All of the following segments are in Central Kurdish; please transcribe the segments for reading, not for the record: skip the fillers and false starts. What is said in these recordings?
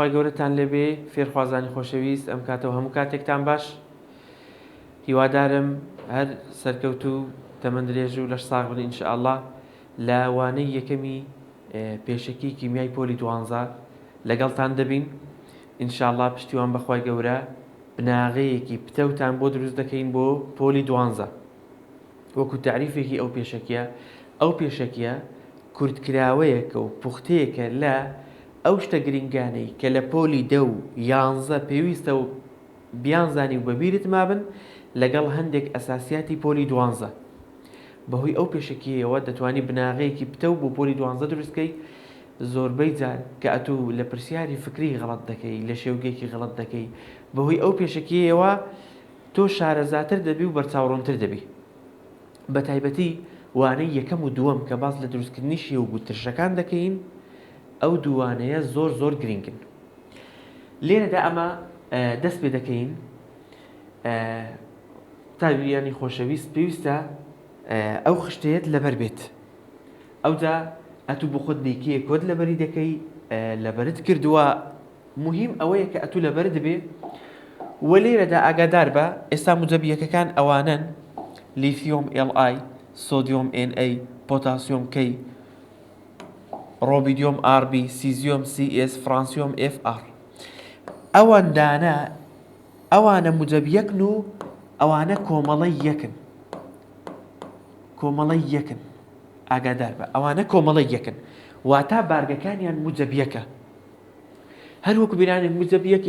خوای گەورەتان لێبێ فێرخوازانی خۆشەویست ئەم کاتەوە هەموو کاتێکتان باش هیوادارم هەر سەرکەوت و تەمەندرێژ و لەش ساغ بن ئینشاءالله لە وانەی یەکەمی پێشەکی کیمیای پۆلی 12 لەگەڵتان دەبین ئینشاءالله پشتیوان بەخوای گەورە بناغەیەکی پتەوتان بۆ دروست دەکەین بۆ پۆلی 12 وەکو تعریفێکی ئەو پێشەکیە کورتکراوەیەکە و پوختەیەکە لە ئەو شتە گرنگانەی کە لە پۆلی 10 و 11 پێویستە و بیانزانی و بەبیرت مابن لەگەڵ هەندێک ئەساسیاتی پۆلی 12 بەهۆی ئەو پێشەکیەوە دەتوانی بناغەیەکی پتە و بۆ پۆلی 12 دروستکەی زۆربەی جار کە ئەتوو لە پرسیاری فکری غەڵەت دەکەی لە شێوگەیەکی غەڵەت دەکەی بەهۆی ئەو پێشەکیەوە تۆ شارەزاتر دەبی و بەرچاوڕۆنتر دەبی بە تایبەتی وانەی یەکەم و دووەم کە باس لە دروستکردنی شێوگ و ترشەکان دەکەین ئەو دووانەیە زۆر گرنگن لێرەدا ئەمە دەست پێ دەکەین تابیانی خۆشەویست پێویستە ئەو خشتەیەت لەبەر بێت ئەوجا ئەتوو بۆ خۆت دیکەیە کۆت لەبەری دەکەی لەبەرت کردووە مهم ئەوەیە کە ئەتوو لەبەر دەبێ وە لێرەدا ئاگادار بە ئێستا موجەبیەکەکان ئەوانن لیثیۆم LI سۆدیۆم Na پۆتاسیۆم K ڕۆبیدیۆم RB سیزیۆم CS فرانسیۆم FR ئەوانە موجەبیەکن و ئەوانە کۆمەڵەی یەکن ئاگادار بە ئەوانە کۆمەڵەی یەکن واتە بارگەکانیان موجەبیەکە هەر وەکو بیرانی موجەبیەک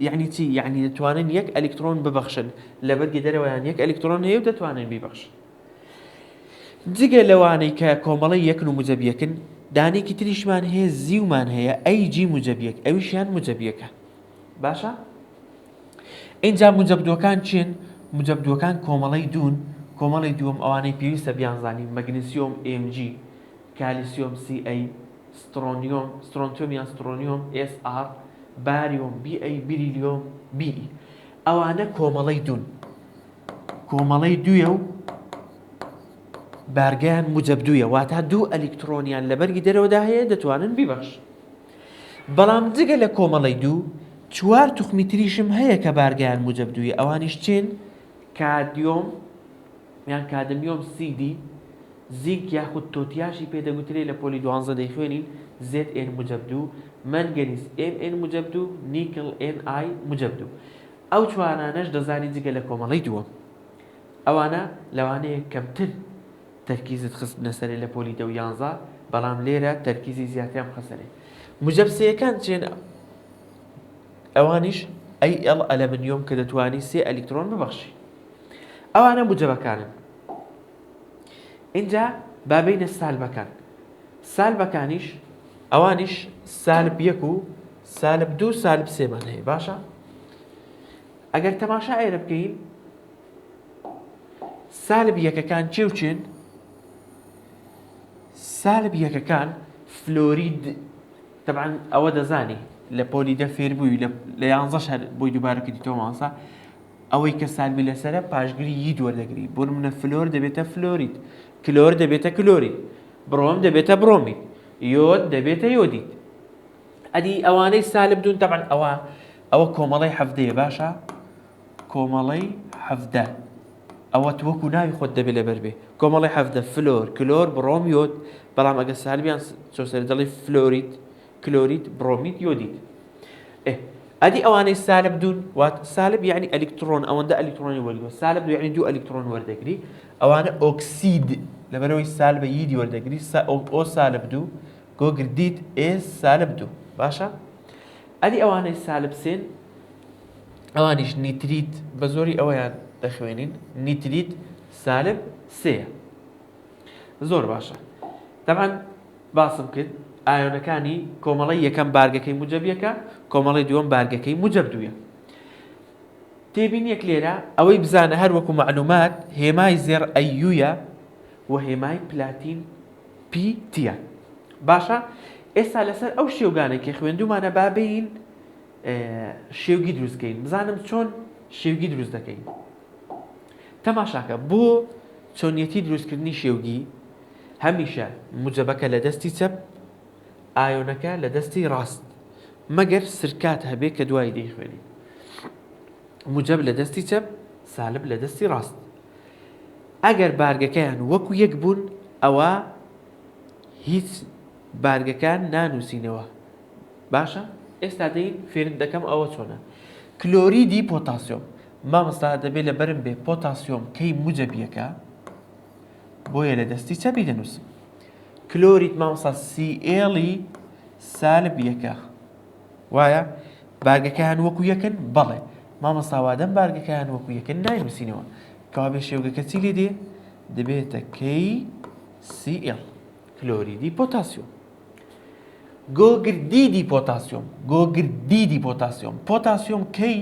یعنی چی یعنی دەتوانن یەک ئەلکترۆن ببەخشن لەبەرگی دەرەوەیان یەک ئەلکترۆن هەیە و دەتوانن بیبەخشن جگە لەوانەی کە کۆمەڵەی یەکن و موجەبیەکن دانێکی تریشمان هەیە زیومان هەیە ئەیجی موجەبیەک ئەویشیان موجەبیەکە باشە اینجا موجەبدووەکان چین موجەبدووەکان کۆمەڵەی کۆمەڵی دووەم ئەوانەی پێویستە بیانزانی مەگنیسیۆم Mg کالیسیۆم Ca سترۆنتیۆم یان سترۆنیۆم Sr باریۆم Ba بریلیۆم Be ئەوانە کۆمەڵەی دوویە و بارگەیان موجەبدوویە واتە دوو ئەلکترۆنیان لەبەرگی دەرەوەدا هەیە دەتوانن بیبەخش بەڵام جگە لە کۆمەڵەی دوو 4 توخمی تریشم هەیە کە بارگەیان موجەبدوویە ئەوانیش چین کادیۆم یان کادمیۆم CD زینک یاخود تۆتیاشی پێدەگوترێ لە پۆلی 12 دەیخوێنین Zn موجەبدوو مەنگەنیز Mn موجەبدوو نیکل Ni موجەبدوو ئەو چوارانەش دەزانی جگە لە کۆمەڵەی دووە ئەوانە لەوانەیە کەمتر تەرکیزت خستنە سەرێ لە پۆلی 10 و 11 بەڵام لێرە تەرکیزی زیاتریان خەسەرێ موجەبسەیەکان چێن ئەوانیش Al ئەلەمنیۆم کە دەتوانی 3 ئەلکترۆن ببەخشی ئەوانە موجەبەکانن اینجا بابینە سالبەکانیش ئەوانیش سالب 1 و سالب 2 سالب 3 مان هەیە باشە ئەگەر تەماشا ئێرە بکەین سالب یەکەکان چێ و چین سالب یەکەکان فلۆرید طبعا ئەوە دەزانی لە پۆلی 10 فێر بووی لە 11 هەر بۆی دووبارە کردیتەوە ماسا ئەوەی کە سالبی لەسەرە پاشگری یی دووەردەگری بۆ نمونە فلۆر دەبێتە فلۆرید کلۆر دەبێتە کلۆرید برۆم دەبێتە برۆمید یۆد دەبێتە یۆدید ئەدی ئەوانەی سالب دوون طبعا ئەوە کۆمەڵەی هەفتەیە باشە کۆمەڵەی هەفتە ئەوە وەکو ناوی خۆت دەبێت لەبەر بێ کۆمەڵی هەفتە فلۆر کلۆر بڕۆم یۆد بەڵام ئەگە سالبیان چۆسەر دەڵی فلۆریت کلۆریت بڕۆمیت یۆدیت ئەدی ئەوانەی سالب دوون وات سالب یعنی ئەلکترۆن ئەوەندە ئەلکترۆنی وەرگرت سالب دو یعنی 2 ئەلکترۆن وەردەگری ئەوانە ئۆکسید لەبەرەوەی سالبە ییدی وەردەگری ئۆ سالب 2 گۆگردیت ئێ سالب 2 باشە ئەدی ئەوانەی سالب سێن ئەوانیش نیتریت بە زۆری ئەوەیان دەخوێنین نیتریت سالب 3 زۆر باشە طبعا باسم کرد ئایۆنەکانی کۆمەڵەی یەکەم بارگەکەی موجەبیەکە کۆمەڵی دووەم بارگەکەی موجەبدوویە تێبینیەک لێرە ئەوەی بزانە هەر وەکو معلومات هێمای زێر ئەیویە و هێمای پلاتین پیتیە باشە ئێستا لەسەر ئەو شێوگانێکی خوێندومانە بابین شێوگی دروستکەین بزانم چۆن شێوگی دروست دەکەین تەماشاکە بۆ چۆنیەتی دروستکردنی شێوگی هەمیشە موجەبەکە لە دەستی چەپ ئایۆنەکە لە دەستی ڕاست مەگەر سرکات هەبێ کە دوای دەیخوێنی. موجب لە دەستی چەپ، سالب لە دەستی ڕاست. ئەگەر بارگەکەیان وەکو یەک بوون ئەوە هیچ بارگەکان نانووسینەوە. باشە؟ ئێستا دەین فێرن دەکەم ئەوە چۆنە. کلۆریدی پۆتاسیۆم. مامۆستا دەبێت لە بەرم بێ پۆتاسیۆم کەی موجەبیەکە بۆیە لە دەستی چەپی دەنووسم. کلۆریت مامۆستا CL سالب یەکە. وایە؟ بارگەکەیان وەکو یەکن؟ بەڵێ. مامۆستا وادەم بارگەکەیان وەکو یەکن ناینووسینەوە. کەوا بێ شێوگەکە چی لێ دێ؟ دەبێتە KCl کلۆریدی پۆتاسیۆم. گۆگردیدی پۆتاسیۆم. گۆگردیدی پۆتاسیۆم. پۆتاسیۆم کەی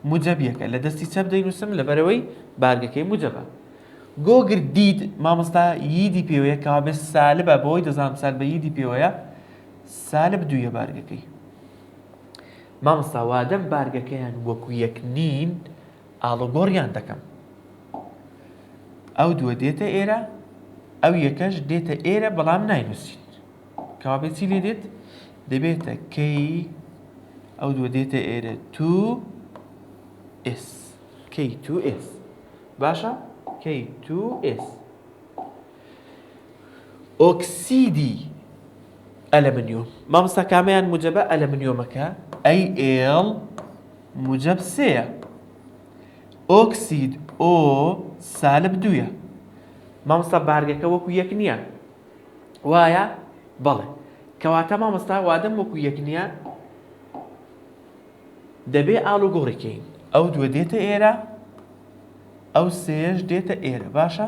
موجەبیەکە لە دەستی چەپ دەینووسم لەبەرەوەی بارگەکەی موجەبە. گۆگردید مامۆستا ییدی پێوەیە کەوا بێ سالبە بۆی دەزانم سالبە ییدی پێوەیە سالب دوویە بارگەکەی. مامۆستا وادەم بارگەکەیان وەکو یەک نین ئاڵۆگۆڕیان دەکەم. ئەو دووە دێتە ئێرە ئەو یەکەش دێتە ئێرە بەڵام ناینووسین. کەوا بێت چی لێ دێت؟ دەبێتە K ئەو دووە دێتە ئێرە 2S K2S. باشە؟ K2S. ئۆکسیدی ئەلەمنیۆم. مامۆستا کامیان موجەبە ئەلەمنیۆمەکە AL موجب سێیە. ئۆکسید O سالب دوویە. مامۆستا بارگەکە وەکو یەک نییە. وایە؟ بەڵێ. کەواتە مامۆستا وادەم وەکو یەک نییە دەبێ ئاڵوگۆڕێکەین. ئەو دووە دێتە ئێرە ئەو سێش دێتە ئێرە. باشە؟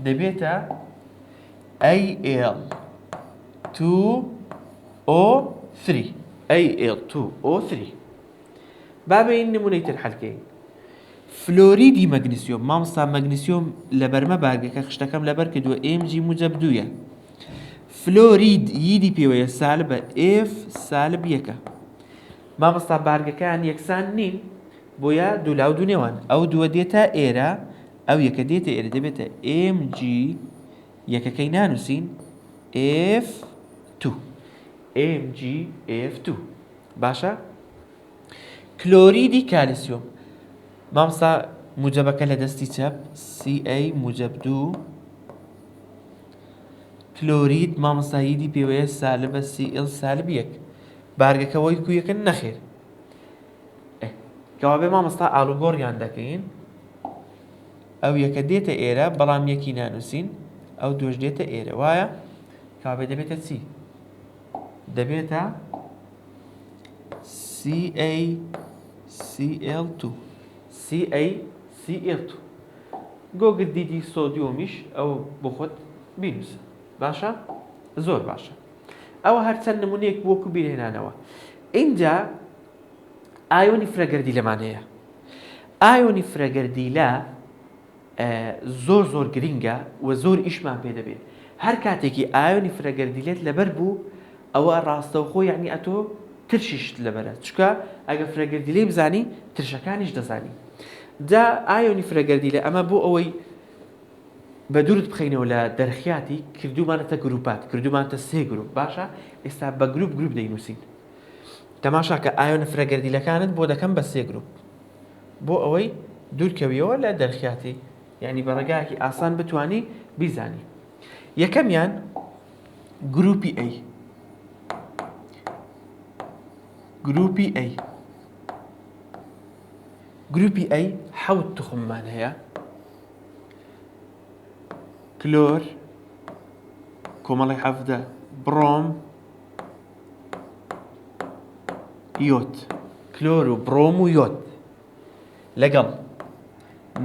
دەبێتە Al2O3 Al2O3. بابین نمونەی تر حەلکەین. فلۆریدی مەگنیسیۆم. مامۆستا مەگنیسیۆم لە بەرمە بارگەکە خشتەکەم لەبەر کردووە Mg موجب دوویە. فلۆرید ییدی پێوەیە سالبە F سالب یەکە. مامۆستا بارگەکەیان یەکسان نین بۆیە دوولاو دوو نێوان. ئەو دووە دێتە ئێرە ئەو یەکە دێتە ئێرە دەبێتە Mg یەکەکەی نانووسین F2 MgF2. باشە؟ کلۆریدی کالیسیۆم. مامۆستا موجەبەکە لە دەستی چەپ Ca موجب 2. کلۆرید مامۆستا ییدی پێوەیە سالبە Cl سالب یەک. بارگەکە وەکو یەکن نەخێر. کەوا بێ مامۆستا ئاڵوگۆڕیان دەکەین. ئەو یەکە دێتە ئێرە بەڵام یەکی نانووسین ئەو دووەش دێتە ئێرە. وایە؟ کەوا بێ دەبێتە چی؟ دەبێتە CaCl2 CaCl2. گۆگردیدی سۆدیۆمیش ئەو بۆ خۆت بینووسە. باشە؟ زۆر باشە. ئەوە هەر چەند نمونەیەک وەکو بیرهێنانەوە. اینجا ئایۆنی فرەگەردی لەمان هەیە. ئایۆنی فرەگەردیلە زۆر گرینگە و زۆر ئیشمان پێ دەبێت. هەر کاتێکی ئایۆنی فرەگەردیلێت لەبەر بوو ئەوە ڕاستەوخۆ یعنی ئەتۆ ترشیشت لەبەرە. چونکە ئەگە فرەگەردیلەی بزانی ترشەکانیش دەزانی. جا ئایۆنی فرەگەردیلە ئەمە بۆ ئەوەی بە دوورت بخەینەوە لە دەرخیاتی کردومانەتە گروپات کردومانتە سێ گروپ. باشە؟ ئێستا بە گروپ دەینووسین. تەماشا کە ئایۆنە فرەگەردیلەکانت بۆ دەکەم بە سێ گروپ بۆ ئەوەی دوورکەویەوە لە دەرخیاتی یعنی بە ڕێگایەکی ئاسان بتوانی بیزانی. یەکەمیان گروپی A. گروپی A. گروپی A حەوت تخممان هەیە. کلۆر کۆمەڵی 17 بڕۆم یۆت. کلۆر و بڕۆم و یۆت لەگەڵ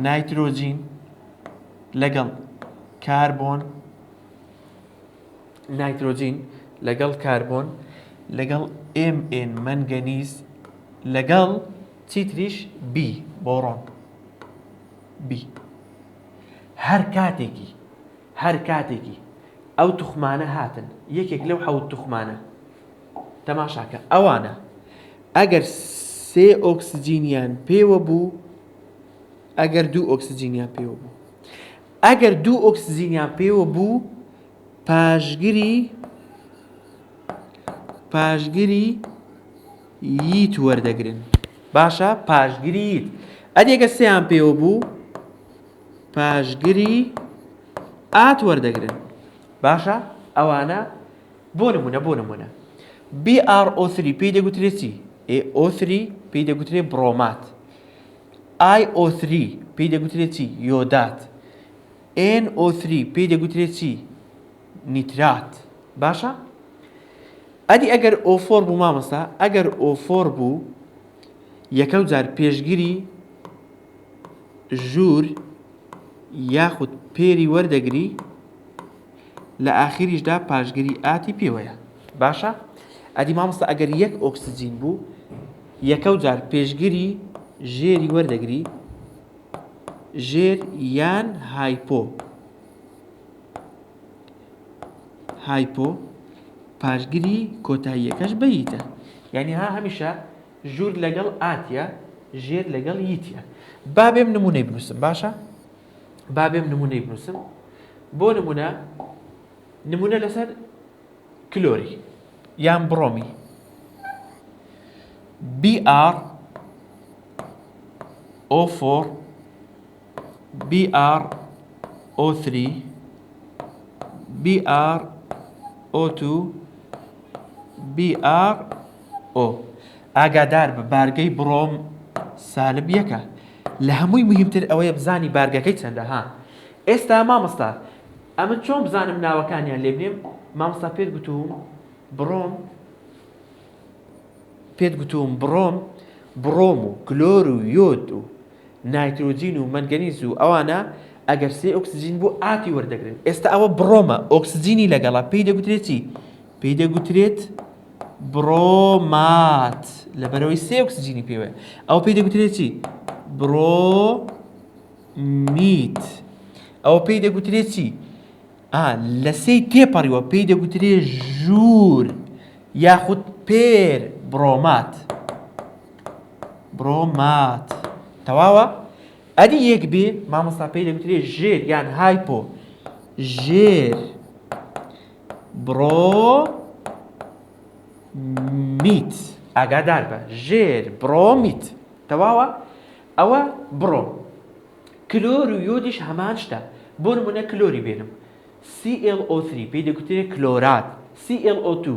نایترۆجین لەگەڵ کاربۆن نایترۆجین لەگەڵ کاربۆن لەگەڵ Mn مەنگەنیز لەگەڵ چیتریش B بۆڕۆن B. هەر کاتێکی ئەو توخمانە هاتن یەکێک لەو حەوت توخمانە تەماشاکە ئەوانە ئەگەر سێ ئۆکسجینیان پێوە بوو ئەگەر دوو ئۆکسجینیان پێوە بوو ئەگەر دوو ئۆکسجینیان پێوە بوو پاشگیری ییت وەردەگرن باشە پاشگیری ییت ئەدێگە سێیان پێوە بوو پاشگیری ئات وەردەگرن باشە ئەوانە بۆ نمونە BrO3 پێی دەگوترێت چی AO3 پێی دەگوترێت برۆمات IO3 پێی دەگوترێت چی یۆدات NO3 پێی دەگوترێت چی نیترات باشە ئەدی ئەگەر O4 بوو مامۆستا ئەگەر O4 بوو یەکەم جار پێشگیری ژوور یاخود پێری وەردەگری لە ئاخریشدا پاشگیری ئاتی پێوەیە باشە ئەدی مامۆستا ئەگەر یەک ئۆکسجین بوو یەکەم جار پێشگیری ژێری وەردەگری ژێر یان هایپۆ پاشگیری کۆتاییەکەش بەیتە یعنی ها هەمیشە ژوور لەگەڵ ئاتیە ژێر لەگەڵ ییتیە با بێم نمونەی بنووسم باشە با بێم نمونەی بنووسم بۆ نمونە لەسەر کلۆری یان بڕۆمی BrO4 BrO3 BrO2 BrO ئاگادار بە بارگەی بڕۆم سالب یەکە لە هەمووی مهمتر ئەوەیە بزانی بارگەکەی چەندە ها ئێستا مامۆستا ئەمن چۆن بزانم ناوەکانیان لێ بنێم مامۆستا پێت گوتوم بڕۆم و کلۆر و یۆد و نایترۆجین و مەنگەنیز و ئەوانە ئەگەر سێ ئۆکسجین بۆ ئاتی وەردەگرن ئێستا ئەوە بڕۆمە ئۆکسجینی لەگەڵا پێی دەگوترێت چی پێی دەگوترێت بڕۆمات لەبەرەوەی سێ ئۆکسجینی پێوەیە ئەو پێی دەگوترێت چی بڕۆمیت ئەو پێی دەگوترێت چی لە سێی تێپەڕیوە پێی دەگوترێت ژوور یاخود پێر بڕۆمات تەواوە ئەدی یەک بێ مامۆستا پێی دەگوترێت ژێر یان هایپۆ ژێر بڕۆمیت ئاگادار بە ژێر بڕۆمیت تەواوە ئەوە بڕۆم کلۆر و یۆدیش هەمان شتە بۆ نمونە کلۆری بێنم ClO3 پێی دەگوترێت کلۆرات ClO2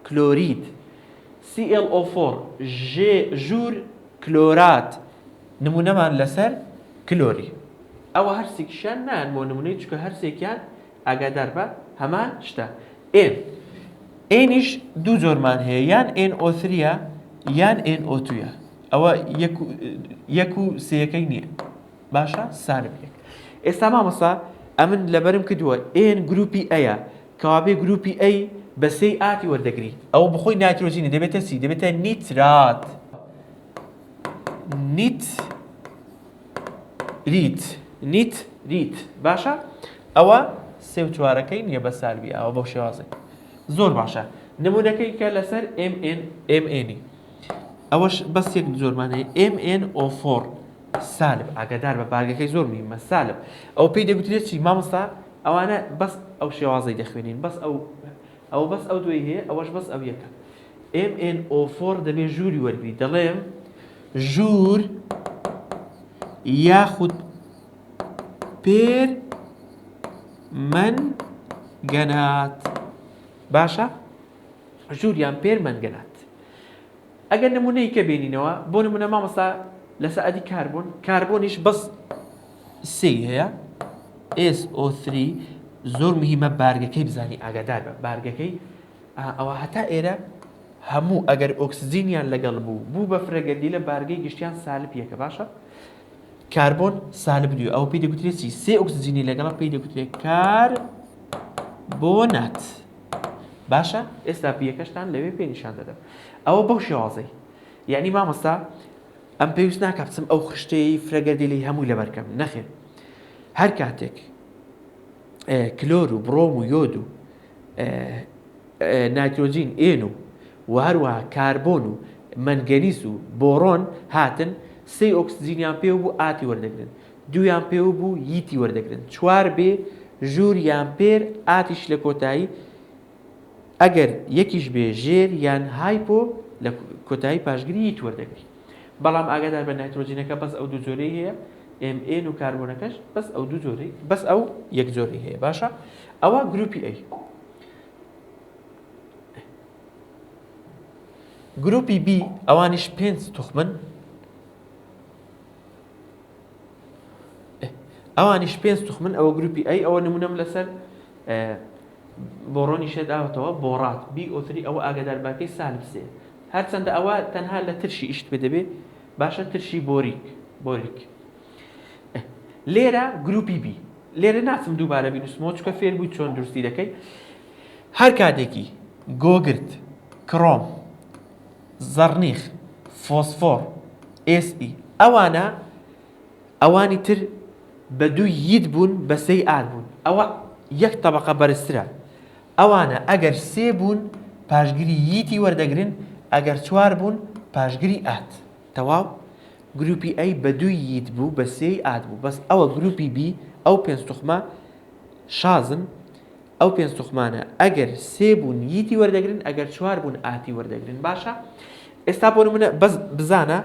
کلۆریت ClO4 ژوور کلۆرات نمونەمان لەسەر کلۆری ئەوە هەرسێکیشیان نان بۆ نمونەی چکە هەرسێکیان ئاگادار بە هەمان شتە ئێنیش دوو جۆرمان هەیە یان NO3 یان NO2 ئەوە یەک و سێیەکەی نییە باشە سالب یەک ئێستا مامۆستا ئەمن لەبەرم کردووە N گروپی ئەیە کەوابێ گروپی ئەی بە سێی ئاتی وەردەگری ئەوە بخۆی نایترۆجینی دەبێتە چی دەبێتە نیتریت باشە ئەوە سێ و چوارەکەی نییە بە سالبی ئەوە بەو شێوازەی زۆر باشە نمونەکەی کە لەسەر MnNی ئەوەش بەس یەک زۆرمان هەیە MnO4 سالب ئاگادار بە بارگەکەی زۆر مهمە سالب ئەو پێی دەگوترێت چی مامۆستا ئەوانە بەس ئەو شێوازەی دەخوێنین بەس ئەو دوێی هەیە ئەوەش بەس ئەو یەکە MnO4 دەبێت ژووری وەرگری دەڵێم ژوور یاخود پێر مەنگەنات باشە ژووریان پێر مەنگەنات ئەگەر نمونەی کە بێنینەوە بۆ نمونە مامۆستا لەسەر ئەدی کاربۆنیش بەس سێی هەیە SO3 زۆر مهمە بارگەکەی بزانی ئاگادار بە بارگەکەی ئەوە هەتا ئێرە هەموو ئەگەر ئۆکسجینیان لەگەڵ بوو بە فرەگەردی لە بارگەی گشتیان سالب یەکە باشە کاربۆن سالب دوو ئەو پێی دەگوترێت چی سێ ئۆکسجینی لەگەڵ پێی دەگوترێت کاربۆنات باشە ئێستا پیەکەشتان لەوێ پێ نیشان دەدەم ئەوە بەو شێوازەی یعنی مامۆستا ئەم پێویست ناکە بچم ئەو خشتەی فرەگەردی لی هەمووی لەبەرکەم نەخێن هەر کاتێک کلۆر و بڕۆم و یۆد و نایترۆجین ئێن و هەروەها کاربۆن و مەنگەنیز و بۆڕۆن هاتن سێ ئۆکسجینیان پێوە بوو ئاتی وەردەگرن دوویان پێوە بوو ییتی وەردەگرن چوار بێ ژوور یان پێر ئاتیش لە کۆتایی ئەگەر یەکیش بێ ژێر یان هایپۆ لە کۆتایی پاشگیری هیت وەردەگری بەڵام ئاگادار بە نایترۆجینەکە بەس ئەو دوو جۆرەی هەیە MN و کاربۆنەکەش بەس ئەو دوو جۆرەی بەس ئەو یەک جۆرەی هەیە باشە ئەوە گروپی A گروپی B ئەوانیش 5 توخمن ئەوانیش 5 توخمن ئەوە گروپی A ئەوە نمونەم لەسەر بۆڕۆنی شێ داوەتەوە بۆڕات BO3 ئەوە ئاگادار باکەی سالب سێ هەرچەندە ئەوە تەنها لە ترشی ئیشت پێ دەبێت باشە ترشی بۆریک لێرە گروپی B لێرە ناچم دووبارە بینوسمەوە چکە فێر بووی چۆن دروستی دەکەی هەر کاتێکی گۆگرت کڕۆم زەڕنیخ فۆسفۆر SE ئەوانی تر بە دوو یید بوون بە سێی ئات بوون ئەوە یەک طبقە بەرزترە ئەوانە ئەگەر سێ بوون پاشگیری ییتی وەردەگرن ئەگەر چوار بوون پاشگیری ئات تەواو گروپی A بە دوو یید بوو بە سێی ئات بوو بەس ئەوە گروپی B ئەو پێنج توخمە شازن ئەو پێنج توخمانە ئەگەر سێ بوون ییتی وەردەگرن ئەگەر چوار بوون ئاتی وەردەگرن باشە ئێستا بۆ نمونە بەس بزانە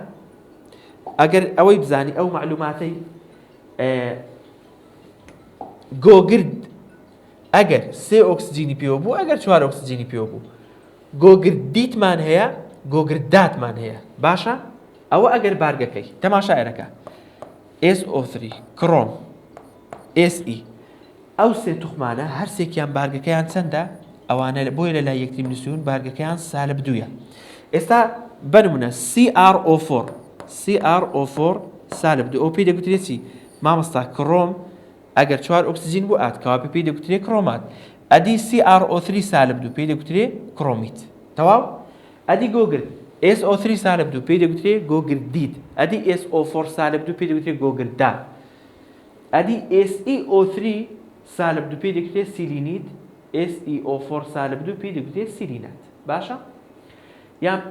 ئەگەر ئەوەی بزانی ئەو معلوماتەی گۆگرد ئەگەر سێ ئۆکسجینی پێوە بوو ئەگەر چوار ئۆکسجینی پێوە بوو گۆگرد دیتمان هەیە گۆگرد داتمان هەیە باشە ئەوە ئەگەر بارگەکەی تەماشایەرەکە SO3 کڕۆم SE ئەو سێ توخمانە هەر سێکیان بارگەکەیان چەندە ئەوانە بۆیە لە لای یەکتری نووسون بارگەکەیان سالب دوویە ئێستا بنمونە CrO4 سالب دوو ئەو پێی دەگوترێت چی مامۆستا کڕۆم ئەگەر چوار ئۆکسجین بوو ئات کەوا پێی دەگوترێت کڕۆمات ئەدی CrO3 سالب دوو پێی دەگوترێت کڕۆمیت تەواو ئەدی گۆگرد SO3 سالب دوو پێی دەگوترێت گۆگردیت ئەدی SO4 سالب دوو پێی دەگوترێت گۆگردا ئەدی SeO3 سالب دوو پێی دەگوترێت سیلینیت SeO4 سالب دوو پێی دەگوترێت سیلینات باشە یان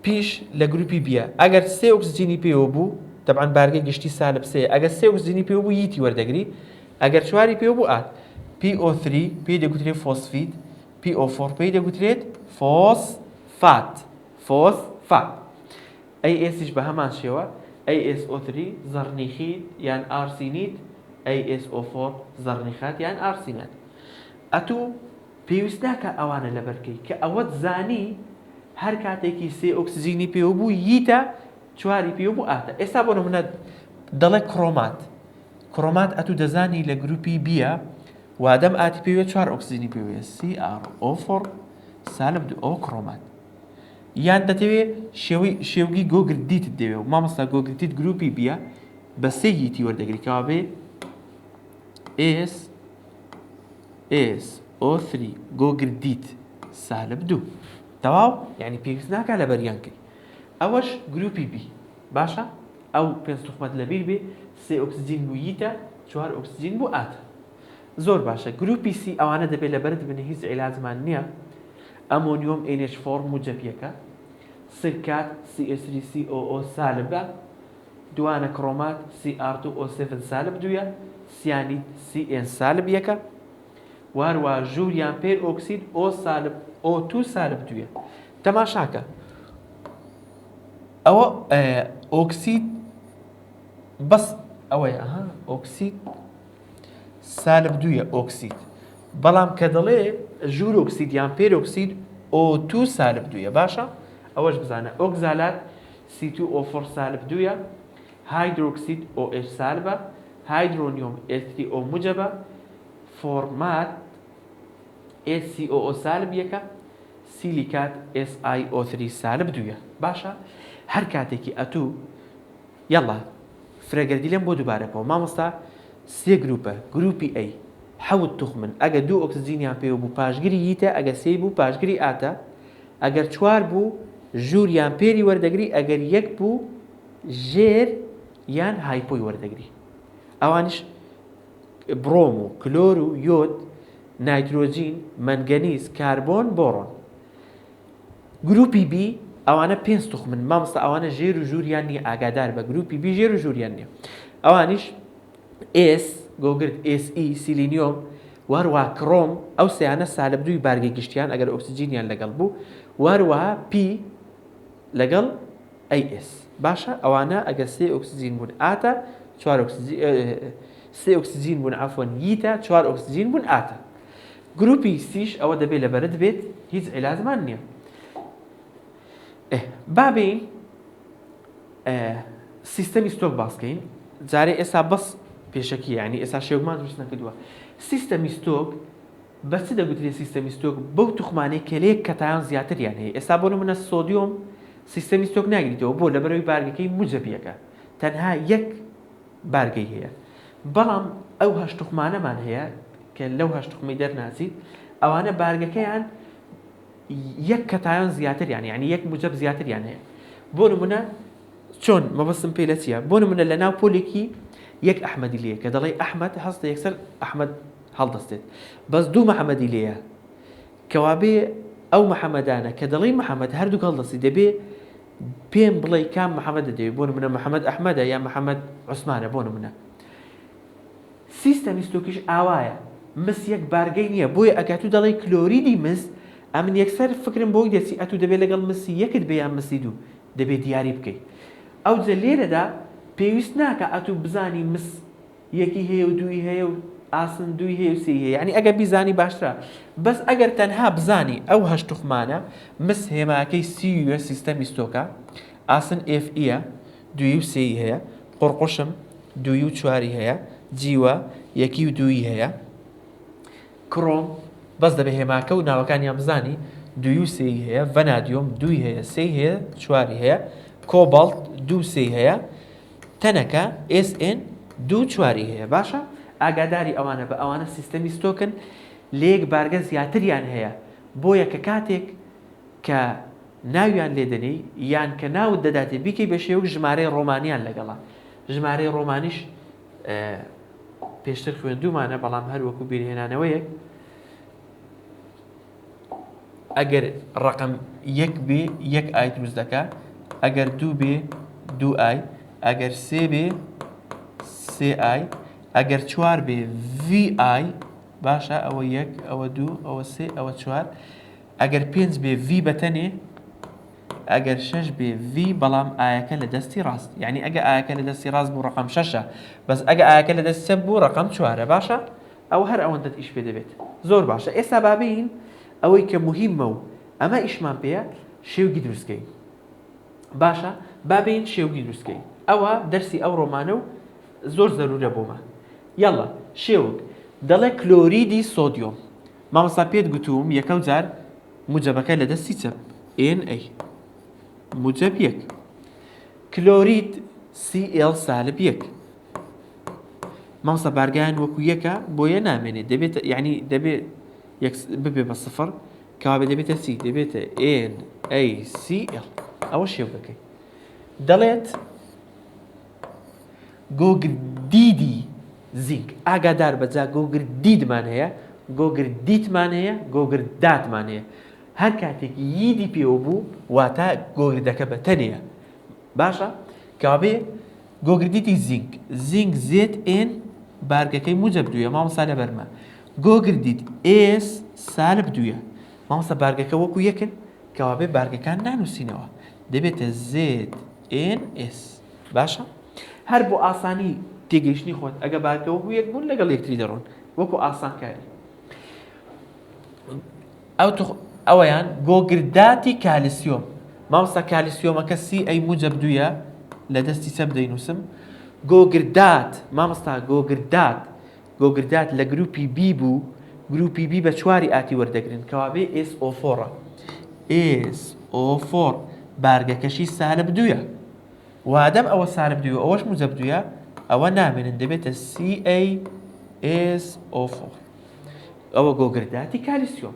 پیش لە گروپی بیە ئەگەر سێ ئۆکسجینی پێوە بوو طبعا بارگەی گشتی سالب سێ ئەگەر سێ ئۆکسجینی پێوە بوو ییتی وەردەگری ئەگەر چواری پێوە بوو ئات PO3 پێی دەگوترێت فۆسفید PO4 پێی دەگوترێت فۆسفات ASش بە هەمان شێوە ASO3 زەڕنیخیت یان ئارسینیت ASO4 زەڕنیخات یان ئارسینات ئەتوو پێویست ناکە ئەوانە لەبەرکەی کە ئەوەت زانی هەر کاتێکی سێ ئۆکسجینی پێوە بوو ییتە چواری پێوە بوو ئاتە ئێستا بۆ نمونە دەڵێ کڕۆمات ئەتوو دەزانی لە گروپی بیە وادەم ئاتی پێوێت چوار ئۆکسجینی پێوێت CrO4 سالب دوو ئەوە کڕۆمات یان دەتەوێت شێوگی گۆگردیتت دەوێت و مامۆستا گۆگردیت گروپی بیە بە سێ ییتی وەردەگری کەوا بێ SO3 گۆگردیت سالب دوو تەواو یعنی پێویست ناکە لە بەریانکەی ئەوەش گروپی B باشە ئەو پێنج توخمەت لەبیر بێ سێ ئۆکسجین بوو ییتە چوار ئۆکسجین بوو ئاتە زۆر باشە گروپی C ئەوانە دەبێت لەبەرت بنێ هیچ عیلاجمان نییە ئەمۆنیۆم NH4 موجەبیەکە سرکات CH3COO سالبە دوانە کڕۆمات CR2O7 سالب دوویە سیانید CN سالب یەکە واروە ژووریان پێر ئۆکسید O2 سالب دوویە تەماشاکە ئەوە ئۆکسید بەس ئەوەیە ئۆکسید سالب دوویە ئۆکسید بەڵام کە دەڵێ ژوور ئۆکسید یان پێر ئۆکسید O2 سالب دوویە باشە ئەوەش بزانە ئۆکزالات C2O4 سالب دوویە هایدرۆکسید OH سالبە هایدرۆنیۆم H3O موجبە فۆرمات HCOO سالب یەکە سیلیکات SiO3 سالب دوویە باشە هەر کاتێکی ئەتوو یەڵا فرەگەردی لێم بۆ دووبارەکەەوە مامۆستا سێ گروپە گروپی A حەوت توخمن ئەگە دوو ئۆکسجینیان پێوە بوو پاشگیری ییتە ئەگە سێ بوو پاشگیری ئاتە ئەگەر چوار بوو ژووریان پێری وەردەگری ئەگەر یەک بوو ژێر یان هایپۆی وەردەگری ئەوانش برۆم و کلۆر و یۆد نایترۆجین مەنگەنیز کاربۆن بۆڕۆن گروپی B ئەوانە پێنج توخمن مامۆستا ئەوانە ژێر و ژووریان نییە ئاگادار بە گروپی B ژێر و ژووریان نییە ئەوانیش S گۆگرد SE سیلینیۆم وەروە کڕۆم ئەو سەیانە سالب دووی بارگەی گشتیان ئەگەر ئۆکسجینیان لەگەڵ بوو وهروەها P لەگەڵ AS باشە ئەوانە ئەگەر سێ ئۆکسجین بوون ئاتە سێ ئۆکسجین بوون عەفوەن یتە 4 ئۆکسجین بوون ئاتە گروپی سیش ئەوە دەبێت لەبەرت بێت هیچ عیلازمان نییە بابین سیستەمی ستۆک باسکەین جارێ ئێستا بەس پێشەکی یعنی ئێستا شێومان دروست نەکردووە سیستەمی ستۆک بەچ دەگوترێت سیستەمی ستۆک بەو توخمانەی کەلەیەک کەتایان زیاتریان هەیە ئێستا بۆ نمونە سۆدیۆم سیستەمی ستۆک ناگریتەوە بۆ لەبەرەوەی بارگەکەی موجەبیەکە تەنها یەک بارگەی هەیە بەڵام ئەو هەشت توخمانەمان هەیە کە لەو هەشت توخمەی دەرناچیت ئەوانە بارگەکەیان یەک کەتایان زیاتریان یعنی یەک موجەب زیاتریان هەیە بۆ نمونە چۆن مەبەستم پێ لە چییە بۆ نمونە لە ناو پۆلێکی یەک ئەحمەدی لێیە کە دەڵێ ئەحمەد هەستە یەکسەر ئەحمەد هەڵدەستێت بەس دوو مەحەمەدی لێیە کەوابێ ئەو مەحەمەدانە کە دەڵێ مەحەمەد هەردوو هەڵدەستی دەبێ پێم بڵێ کام مەحەمەدە دەوێت بۆ نمونە مەحەمەد ئەحمەدە یا مەحەمەد عوسمانە بۆ نمونە سیستەمی ستۆکیش ئاوایە مس یەک بارگەی نییە بۆیە ئەگاتو دەڵێ کلۆریدی مس ئەمن یەکسەر فکرم بۆی دەچی ئەتو دەبێت لەگەڵ مسی یەکت بێ یان مسی دوو دەبێت دیاری بکەیت ئەو جە لێرەدا پێویست ناکە ئەتو بزانی مس یەکی هەیە و دووی هەیە و ئاسن دووی هەیە و سی هەیە یعنی ئەگە بیزانی باشترە بەس ئەگەر تەنها بزانی ئەو هەشت توخمانە مس هێماکەی سیوە سیستەمی ستۆکە ئاسن FEە دووی و سێی هەیە قڕقوشم دووی و چواری هەیە جیوە یەکی و دووی هەیە کڕۆم بەس دەبێ هێماکە و ناوەکانیان بزانی دووی و سێی هەیە ڤەنادیۆم دووی هەیە سێی هەیە چواری هەیە کۆباڵت دوو سێی هەیە تەنەکە SN دوو چواری هەیە باشە ئاگاداری ئەوانە بە ئەوانە سیستەمی ستۆکن لێک بارگە زیاتریان هەیە بۆیە کە کاتێک کە ناویان لێدەنی یان کە ناوت دەداتێ بیکەی بە شێوەیەک ژمارەی ڕۆمانیان لەگەڵا ژمارەی ڕۆمانیش پێشتر خوێندومانە بەڵام هەروەکو بیرهێنانەوەیەک ئەگەر ڕقم یەک بێ یەک ئای دروست دەکات ئەگەر دوو بێ دوو ئای ئەگەر سێ بێ سێ ئای ئەگەر چوار بێ VI باشە ئەوە یەک ئەوە دوو ئەوە سێ ئەوە چوار ئەگەر پێنج بێ V بەتەنێ ئەگەر شەش بێ V بەڵام ئایەکە لە دەستی ڕاست یعنی ئەگە ئایەکە لە دەستی ڕاست بوو ڕقم شەشە بەس ئەگە ئایەکە لە دەستی چەپ بوو ڕقم چوارە باشە ئەو هەر ئەوەندەت ئیش پێ دەبێت زۆر باشە ئێستا بابین ئەوەی کە مهمە و ئەمە ئیشمان پێیە شێوگی دروستکەین باشە بابین شێوگی دروستکەین ئەوە دەرسی ئەو ڕۆمانە و زۆر زەرورە بۆمە یاڵا شێوک دەڵێ کلۆریدی سۆدیۆم مامۆستا پێت گوتووم یەکەو جار موجەبەکە لە دەستی چەپ Na موجب یەک کلۆرید Cl سالب یەک مامۆستا بارگایان وەکو یەکە بۆیە نامێنێت دەبێت یعنی دەبێت ببێ بە سفر کەوا دەبێتە C دەبێتە NaCl ئەوە شێوکەکەی دەڵێت گۆگردیدی زینک ئاگادار بەجا گۆگردیدمان هەیە گۆگردیتمان هەیە گۆگرداتمان هەیە هەر کاتێک ییدی پێوە بوو واتە گۆگردەکە بەتەنەیە باشە کابێ گۆگردیتی زینک زینک زێت N بارگەکەی موجب دوویە مامۆستا لەبەرمە گۆگردیت S سالب دوویە مامۆستا بارگەکە وەکو یەکن کەوابێ بارگەکان نانووسینەوە دەبێتە ZNS باشە هەر بۆ ئاسانی تێگەیشتنی خۆت ئەگە بارگە وەکو یەک بوون لەگەڵ یەکتری دەڕۆن وەکو ئاسانکاری ئەوەیان گۆگرداتی کالیسیۆم مامۆستا کالیسیۆمەکە CA موجب دوویە لە دەستی چەپ دەینووسم گۆگردات مامۆستا گۆگردات لە گروپی B بوو گروپی B بە چواری ئاتی وەردەگرن کەوابێ SO4 SO4 بارگەکەشی سالب دوویە وادەم ئەوە سالب دوویە ئەوەش موجب دوویە ئەوە نامێنن دەبێتە CaSO4 ئەوە گۆگرداتی کالیسیۆم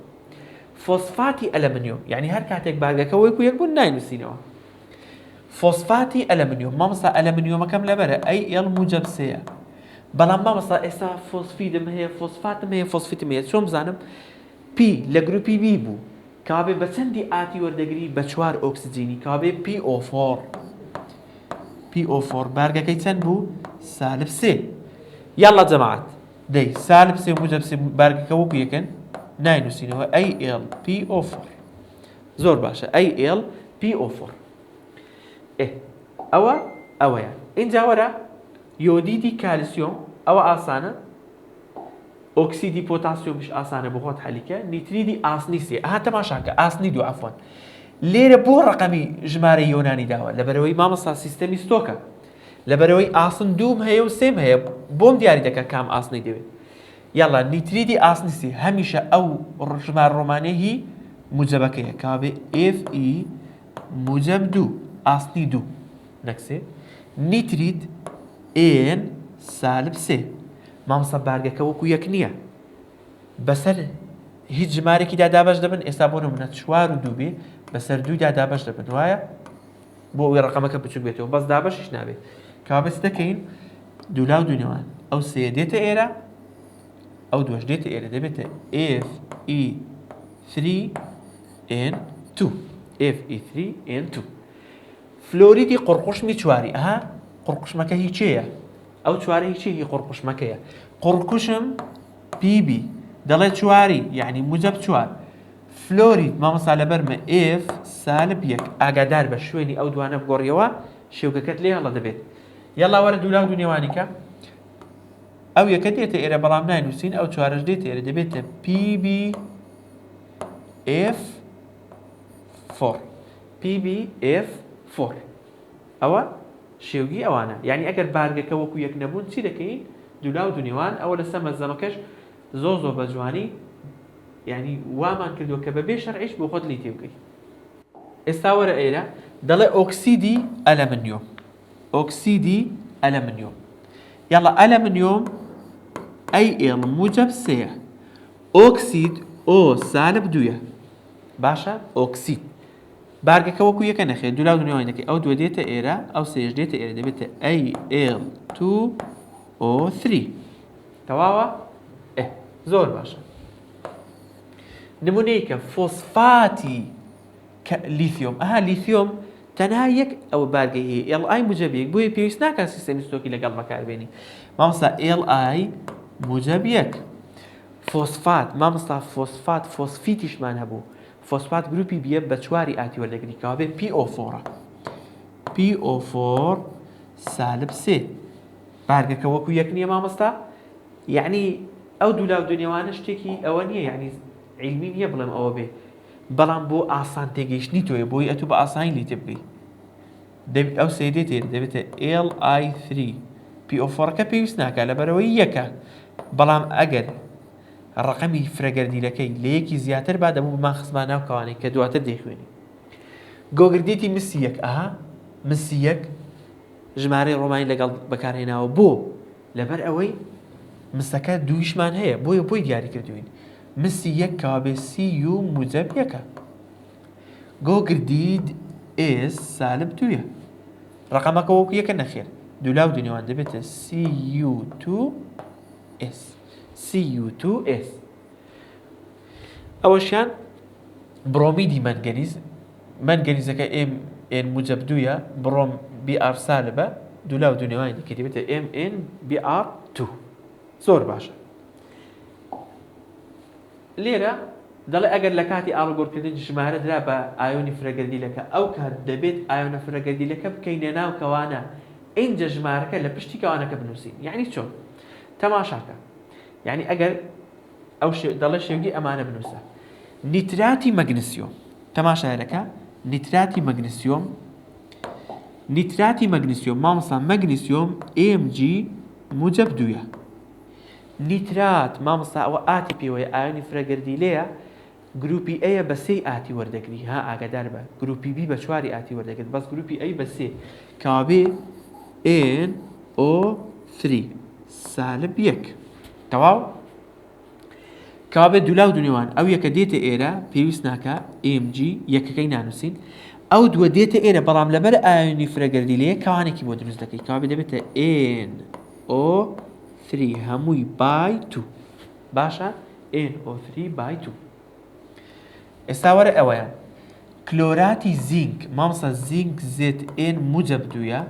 فۆسفاتی ئەلەمنیۆم یعنی هەر کاتێک بارگەکە وەکو یەک بوون ناینووسینەوە فۆسفاتی ئەلەمنیۆم مامۆستا ئەلەمنیۆمەکەم لەبەرە Al موجب سەیە بەڵام مامۆستا ئێستا فۆسفیدم هەیە فۆسفاتم هەیە فۆسفیتم هەیە چۆن بزانم P لە گروپی B بوو کابێ بە چەندی ئاتی وەردەگری بە 4 ئۆکسجینی کابێ PO4 بارگەکەی چەند بوو سالب سێ یاڵا جەماعەت دەی سالب سێ موجب سێ بارگەکە وەکو یەکەن ناینووسینەوە AlPO4 زۆر باشە AlPO4 ئەوەیە اینجا وەرە یۆدیدی کالسیۆم ئەوە ئاسانە ئۆکسیدی پۆتاسیۆمیش ئاسانە بۆ خۆت حەلیکە نیتریدی ئاسنی سێ تەماشاکە ئاسنی دو عەفوان لێرە بۆ ڕقەمی ژمارە یۆنانی داوە لەبەرەوەی مامۆستا سیستەمی ستۆکە لەبەرەوەی ئاسن دووم هەیە و سێم هەیە بۆم دیاری دەکە کام ئاسنی دەوێت یاڵا نیتریدی ئاسنی سێ هەمیشە ئەو ژمار ڕۆمانەیە هی موجەبەکەیە کابێ Fe موجب 2 ئاسنی 2 نەکسێ نیترید N سالب 3 مامۆستا بارگەکە وەکو یەک نییە بەسەر هیچ ژمارێکیدا دابەش دەبن ئێستا بۆ نمونە 4 و 2 بێ بەسەر دوودا دابەش دەبن وایە بۆ ئەوەی ڕقەمەکە بچوک بێتەوە بەس دابەشیش نابێت کابێت دەکەین دوولاو دوونێوان ئەو سێ دێتە ئێرە ئەو دووەش دێتە ئێرە دەبێتە Fe3N2 Fe3N2 فلۆریدی قڕقوشمی چواری قڕقوشمەکە هیچەیە ئەو چوارە هیچی هی قڕقوشمەکەیە قڕقوشم PB دەڵێ چواری یعنی موجب 4 فلۆرید مامۆستا لەبەرمە F سالب 1 ئاگادار بە شوێنی ئەو دوانە بگۆڕیەوە شێوکەکەت لێ هەڵە دەبێت یاڵا وەرە دوولاو دوونێوانیکە ئەو یەکە دێتە ئێرە بەڵام ناینووسین ئەو چوارەش دێتە ئێرە دەبێتە PBF4 ئەوە شێوگی ئەوانە یعنی ئەگەر بارگەکە وەکو یەک نەبوون چی دەکەین دوولاو دوونێوان ئەوە لەسەر مەزەمەکەش زۆ بە جوانی یعنی وامان کردو کە بەبێ شەرعیش بۆ خۆت لی تێ بکەیت ئێستا وەرە ئێرە دەڵێ ئۆکسیدی ئەلەمنیۆم یاڵا ئەلەمنیۆم Al موجب 3 ئۆکسید O سالب 2 باشە ئۆکسید بارگەکە وەکو یەکە نەخێت دوولاو دوونێوانی دەکەی ئەو دووە دێتە ئێرە ئەو سێش دێتە ئێرە دەبێتە Al2O3 تەواوە زۆر باشە نمونەیەکە فۆسفاتی لیثیۆم لیثیۆم تەنها یەک ئەو بارگەی هەیە Li موجب 1 بۆیە پێویست ناکات سیستەمی ستۆکی لەگەڵ بەکاربێنی مامۆستا Li موجب 1 فۆسفات مامۆستا فۆسفیتیشمان هەبوو فۆسفات گروپی بیە بە چواری ئاتی وەردەگری کەوا بێ PO4 سالب 3 بارگەکە وەکو یەک نییە مامۆستا یعنی ئەو دوولاو دوونێوانە شتێکی ئەوە نییە یعنی علمی نییە بڵێم ئەوە بێ بەڵام بۆ ئاسان تێگەیشتنی تۆیە بۆی ئەتوو بە ئاسانی لی تێ بگەی ئەو سێ دێتێ دەبێتە Li3 PO4کە پێویست ناکات لەبەرەوەی یەکە بەڵام ئەگەر ڕقەمی فرەگەردیلەکەی لە یەکی زیاتر با دەبوو بمان خزمان ناو کەوانەی کە دواتر دەیخوێنی گۆگردێتی مسی یەک مسی یەک ژمارەی ڕۆمانی لەگەڵ بەکارهێناوە بۆ لەبەر ئەوەی مسەکە دوویشمان هەیە بۆی دیاری کردوین مسی یەک کەوا بێ Cu موجب 1 گۆگردید S سالب 2 ڕقەمەکە وەکو یەکە نەخێر دوولاو دوونێوان دەبێتە Cu2S ئەوەشیان بڕۆمیدی مەنگەنیزەکە Mn موجب 2 بڕۆم Br سالبە دوولاو دوونێوانی دەکەی دەبێتە MnBr2 زۆر باشە لێرە دەڵێ ئەگەر لە کاتی ئاڵوگۆڕکردن ژمارە درا بە ئایۆنی فرەگەردیلەکە ئەو کات دەبێت ئایۆنە فرەگەردیلەکە بکەینە ناو کەوانە اینجا ژمارەکە لە پشتی کەوانەکە بنووسین یعنی چۆن تەماشاکە یعنی ئەگەر ئەو دەڵێ شێوگی ئەمانە بنووسە نیتراتی مەگنسیۆم تەماشایەکە نیتراتی مەگنسیۆم مامۆستا مەگنسیۆم Mg موجب 2 نیترات مامۆستا ئەوە ئاتی پێوەیە ئایۆنی فرەگەردیلەیە گروپی A بە 3 ئاتی وەردەگری ئاگادار بە گروپی B بە 4 ئاتی وەردەگرێت بەس گروپی A بە 3 کەوا بێ NO3 سالب 1 تەواو کەوا بێ دوولاو دوونێوان ئەو یەکە دێتە ئێرە پێویست ناکە Mg یەکەکەی نانووسین ئەو دووە دێتە ئێرە بەڵام لەبەر ئایۆنی فرەگەردیلەیە کەوانێکی بۆ دروست دەکەی کەوا بێ دەبێتە NO3 هەمووی by 2 باشە NO3 by 2 ئێستا وەرە ئەوەیە کلۆراتی زینک مامۆستا زینک Zn موجب 2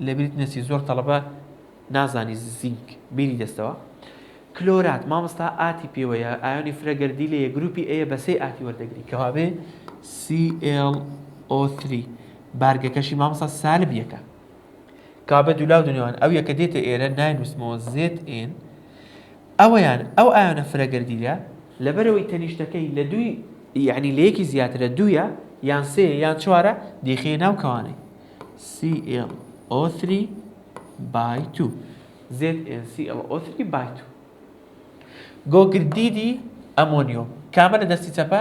لە بیریت نەسی زۆر تەڵەبە نازانی زینک بیری دەستەوە کلۆرات مامۆستا ئاتی پێوەیە ئایۆنی فرەگەردی لە گروپی ئەیە بە سێ ئاتی وەردەگری کەوابێ ClO3 بارگەکەشی مامۆستا سالب یەکە کابە دوولاو دنیوان ئەو یەکە دێتە ئێرە ناینووسمەوە ZN ئەوەیان ئەو ئایۆنە فرەگەردیە لەبەرەوەی تەنیشتەکەی لە دووی یعنی لە یەکی زیاترە دوویە یان سێ یان چوارە دێخێ ناو کەوانەی ClO3 by 2 ZnClO3 by 2 گۆگردیدی ئەمۆنیۆم کامە لە دەستی چەپە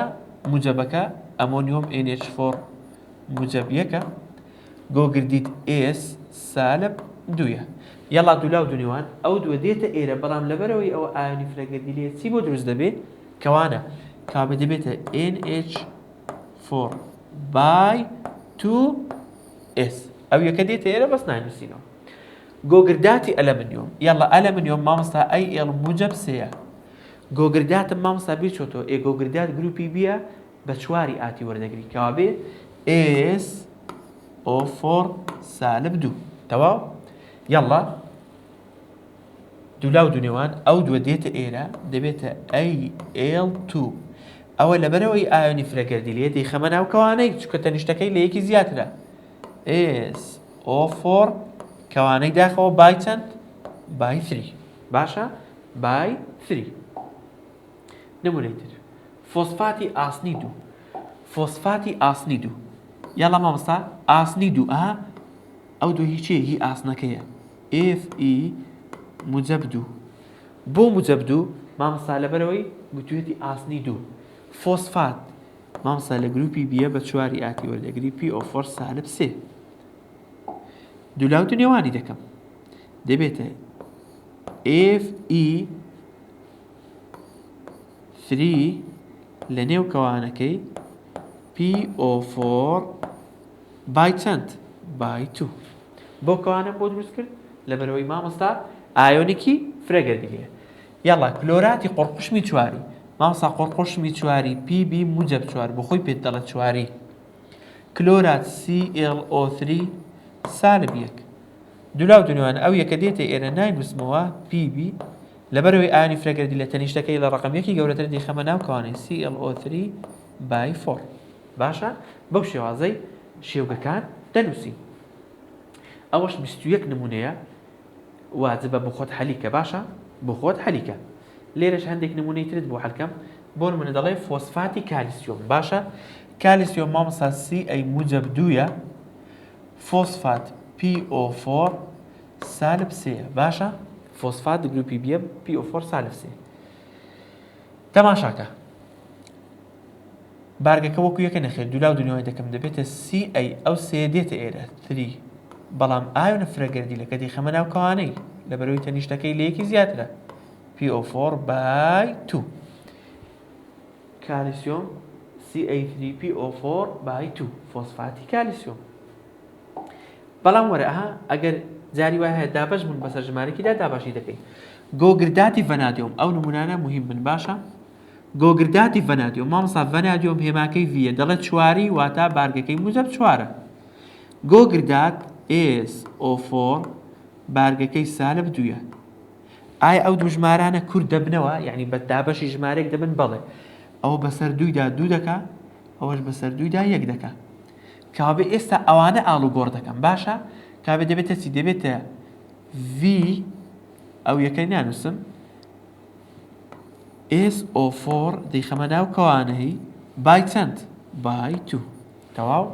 موجەبەکە ئەمۆنیۆم NH4 موجەب یەکە گۆگردید S سالب دوویە یاڵا دوولاو دونیوان ئەو دووە دێتە ئێرە بەڵام لەبەرەوەی ئەوە ئایۆنی فرەگەردی لێ چی بۆ دروست دەبێت کەوانە کابە دەبێتە NH4 by 2S ئەو یەکە دێتە ئێرە بەس ناینووسینەوە گۆگرداتی ئەلەمنیۆم یاڵا ئەلەمنیۆم مامۆستا ئەل موجەب سەیە گۆگرداتم مامۆستا بیرچۆتەوە گۆگردات گروپی بیە بە چواری ئاتی وەردەگری کەوابێ SO4 سالب 2 تەواو یاڵا دوولاو دونێوان ئەو دووە دێتە ئێرە دەبێتە AL2 ئەوە لەبەرەوەی ئایۆنی فرەگەردی لێ دەیخەمە ناو کەوانەی چکە تەنیشتەکەی لە یەکی زیاترە SO4 کەوانەی داخەوە بای چەند بای 3 باشە بای 3 نمونەی تر فۆسفاتی ئاسنی دوو فۆسفاتی ئاسنی دوو یاڵا مامۆستا ئاسنی دوو ئەو دوو هیچیە هی ئاسنەکەیە Fe موجەب دوو بۆ موجەب دوو مامۆستا لەبەرەوەی گوتوێتی ئاسنی دوو فۆسفات مامۆستا لە گروپی بیە بە چواری ئاتی وەردەگری PO4 سالب 3 دوولاو دنێوانی دەکەم دەبێتە Fe3 لە نێو کەوانەکەی PO4 بای چەند بای 2 بۆ کەوانم بۆ دروست کرد لەبەرەوەی مامۆستا ئایۆنێکی فرەگەردی لێ یاڵا کلۆراتی قڕقشمی چواری مامۆستا قڕقشمی چواری PB موجەب چوار بۆ خۆی پێت دەڵێت چواری کلۆرات ClO3 سالب یەک دوولاو دنیوان ئەو یەکە دێتە ئێرە ناینووسمەوە PB لەبەرەوەی ئایۆنی فرەگەردی لە تەنیشتەکەی لە ڕقم یەکی گەورەتر دەیخەمە ناو کەوانەی ClO3 by 4 باشە بەو شێوازەی شێوگەکان دەنووسین ئەوەش 21 نمونەیە واجبە بۆ خۆت حەلیکە باشە بۆ خۆت حەلیکە لێرەش هەندێک نمونەی ترت بۆ حەلکەم بۆ نمونە دەڵێ فۆسفاتی کالیسیۆم باشە کالیسیۆم مامۆستا Ca موجەب دوویە فۆسفات PO4 سالب 3 باشە فۆسفات گروپی بیە PO4 سالب 3 تەماشاکە بارگەکە وەکو یەکە نەخێت دوولاو دنیای دەکەم دەبێتە Ca ئەو سێ دێتە ئێرە 3 بەڵام ئایۆنە فرەگەردی لەکە دەیخەمە ناو کەوانەی لەبەرەوەی تەنیشتەکەی لە یەکی زیاترە PO4 by 2 کالیسیۆم Ca3PO4 by 2 فۆسفاتی کالیسیۆم بەڵام وەرە ئەگەر جاری وای هەیە دابەش بوون بەسەر ژمارەیەکیدا دابەشی دەکەین گۆگرداتی ڤەنادیۆم ئەو نمونانە مهم من باشە گۆگرداتی ڤەنادیۆم مامۆستا ڤەنادیۆم هێماکەی ڤیە دەڵێت چواری واتە بارگەکەی موجەب چوارە گۆگردات SO4 بارگەکەی سالب دوویە ئایا ئەو دوو ژمارانە کورد دەبنەوە یعنی بە دابەشی ژمارەیەک دەبن بەڵێ ئەوە بەسەر دوویدا دوو دەکا ئەوەش بەسەر دوویدا یەک دەکا کابێ ئێستا ئەوانە ئاڵوگۆڕ دەکەم باشە کابێ دەبێتە چی دەبێتە V ئەو یەکەی نانووسم SO4 دەیخەمە ناو کەوانەی بای چەند بای 2 تەواو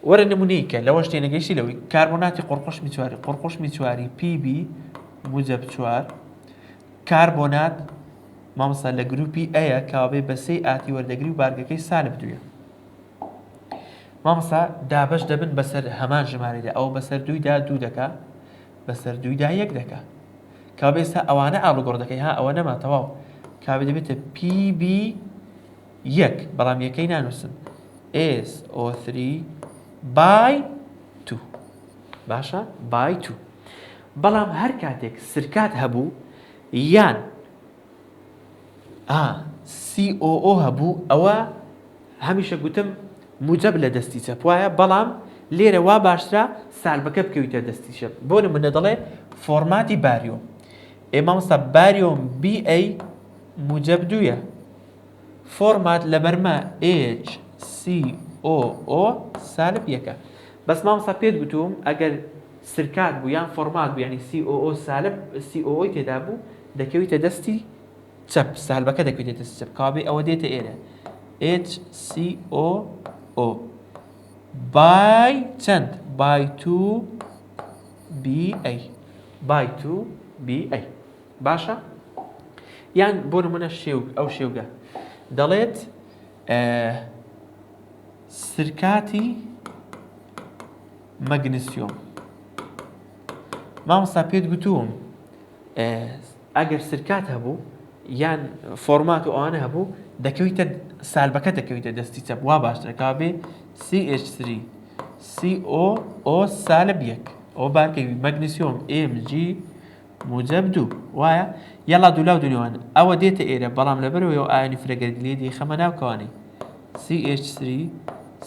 وەرە نمونەیەکە لەوەش تێنەگەیشتی لەوەی کاربۆناتی قڕقشمی چواری PB موجەب چوار کاربۆنات مامۆستا لە گروپی ئەیە کابێ بە سێ ئاتی وەردەگری و بارگەکەی سالب دوویە مامۆستا دابەش دەبن بەسەر هەمان ژمارەیدا ئەو بەسەر دوویدا دوو دەکا بەسەر دوویدا یەک دەکا کابێ ئێستا ئەوانە ئاڵوگۆڕ دەکەی ئەوە نەما تەواو کابێ دەبێتە PB یەک بەڵام یەکەی نانووسم SO3 by 2 باشە by 2 بەڵام هەر کاتێک سرکات هەبوو یان COO هەبوو ئەوە هەمیشە گوتم موجەب لە دەستی چەپ وایە بەڵام لێرە وا باشترە سالبەکە بکەویتە دەستی چەپ بۆ نمونە دەڵێ فۆرماتی باریۆم ئێمە مامۆستا باریۆم BA موجب دوویە فۆرمات لەبەرمە HCOO سالب یەکە بەس مامۆستا پێت گوتوم ئەگەر سرکات بوو یان فۆرمات بوو یعنی COO سالب COO تێدا بوو دەکەویتە دەستی چەپ سالبەکە دەکەویتە دەستی چەپ کابێ ئەوە دێتە ئێرە HCOO by چەند by 2BA by 2BA باشە یان بۆ نمونە ئەو شێوگە دەڵێت سرکاتی مەگنیسیۆم مامۆستا پێت گوتووم ئەگەر سرکات هەبوو یان فۆرمات و ئەوانە هەبوو دەکەویتە سالبەکە دەکەویتە دەستی چەپ وا باشترە کابێ CH3 COO سالب یەک ئەو بارکەوی مەگنیسیۆم Mg موجب دوو وایە یاڵا دوولاو دونێوان ئەوە دێتە ئێرە بەڵام لەبەرەوەی ئایانی فرەگەردیلێ دەیخەمە ناو کەوانی CH3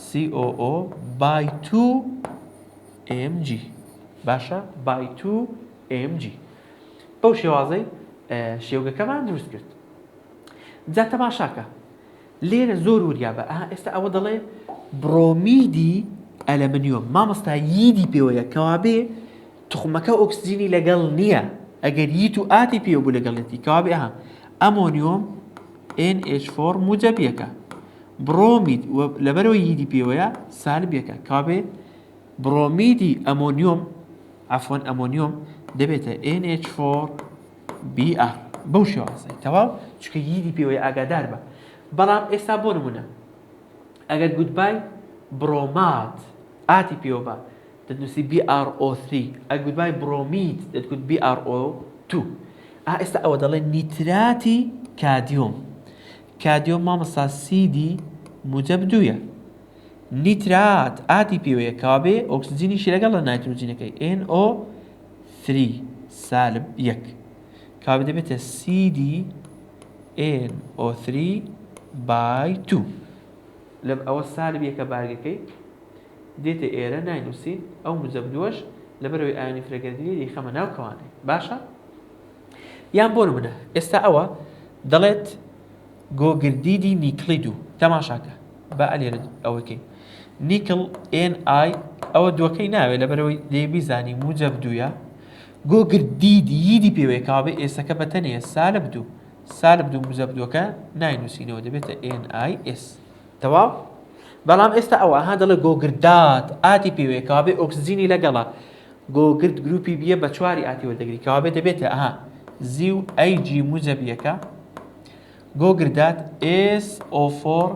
COO by 2Mg باشە by 2Mg بەو شێوازەی شێوگەکەمان دروست کرد جا تەماشاکە لێرە زۆر وریابە ئێستا ئەوە دەڵێ برۆمیدی ئەلەمنیۆم مامۆستا ییدی پێوەیە کەوابێ تخمەکە ئۆکسجینی لەگەڵ نییە ئەگەر ییت و ئاتی پێوە بوو لەگەڵێتی کەوابێ ئەمۆنیۆم NH4 موجب یەکە برۆمید لەبەرەوەی ییدی پێوەیە سالب یەکە کەوابێ برۆمیدی ئەمۆنیۆم عفوان ئەمۆنیۆم دەبێتە NH4 BR بەو شێوازەی تەواو چکە ییدی پێوەیە ئاگادار بە بەڵام ئێستا بۆ نمونە ئەگەر گوتبای برۆمات ئاتی پێوە بە دەتنووسی BRO3 ئەگەر گوتبای برۆمید دەتگوت BRO2 ئێستا ئەوە دەڵێ نیتراتی کادیۆم کادیۆم مامۆستا CD موجب دوویە نیترات ئاتی پێوەیە کابێ ئۆکسجینیشی لەگەڵ لە نایترۆجینەکەی NO3 سالب یەک کابێ دەبێتە CD NO3 by 2 لەم ئەوە سالب یەکە بارگەکەی دێتە ئێرە ناینووسین ئەو موجب دووەش لەبەرەوەی ئایانی فرەگەردیلێ دەیخەمە ناو کەوانەی باشە یان بۆ نمونە ئێستا ئەوە دەڵێت گۆگردیدی نیکلید و تەماشاکە با ئەلێرە ئەوەکەی نیکل NI ئەوە دووەکەی ناوێت لەبەرەوەی دەیبیزانی موجب دوویە گۆگردیدی ییدی پێوەیە کابێ ئێسەکە بەتەنەیە سالب دوو سالب دوو موجب دووەکە ناینووسینەوە دەبێتە NIS تەواو بەڵام ئێستا ئەوە دەڵێ گۆگردات ئاتی پێوەیە کابێ ئۆکسجینی لەگەڵە گۆگرد گروپی بیە بە چواری ئاتی وەردەگری کابێ دەبێتە زیو AG موجب یەکە گۆگردات SO4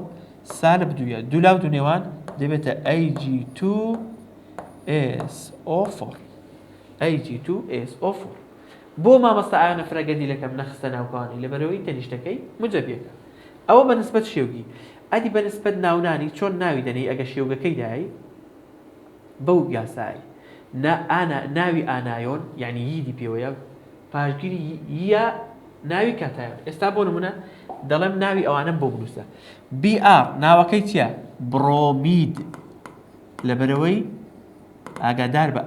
سالب دوویە دوولاو دونێوان دەبێتە AG2SO4 AG2SO4 بۆ مامۆستا ئایانە فرەگەردیلەکەم نەخستە ناوکانی لەبەرەوەی تەنیشتەکەی موجب یەکە ئەوە بەنسبەت شێوگی ئەدی بەنسبەت ناونانی چۆن ناوی دەنەی ئەگە شێوگەکەی دایی بەو یاسایی ناوی ئانایۆن یعنی ییدی پێوەیە پاشگیری یە ناوی کاتایۆن ئێستا بۆ نمونە دەڵێم ناوی ئەوانم بۆ بنووسە BR ناوەکەی چییە؟ برۆمید لەبەرەوەی ئاگادار بە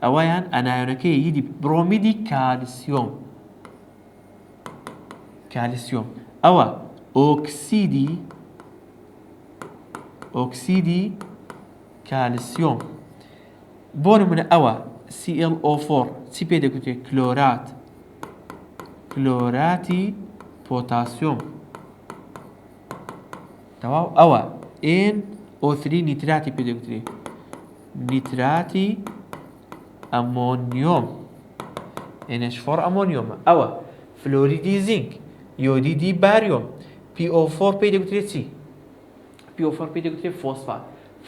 ئەوەیان ئەنایۆنەکەی ییدی برۆمیدی کالسیۆم ئەوە ئۆکسیدی کالسیۆم بۆ نمونە ئەوە ClO4 چی پێ دەگوتێت کلۆراتی پۆتاسیۆم تەواو ئەوە NO3 نیتراتی پێ دەگوترێت نیتراتی ئەمۆنیۆم NH4 ئەمۆنیۆمە ئەوە فلۆریدی زینک یۆدیدی باریۆم PO4 پێی دەگوترێت چی؟ PO4 پێی دەگوترێت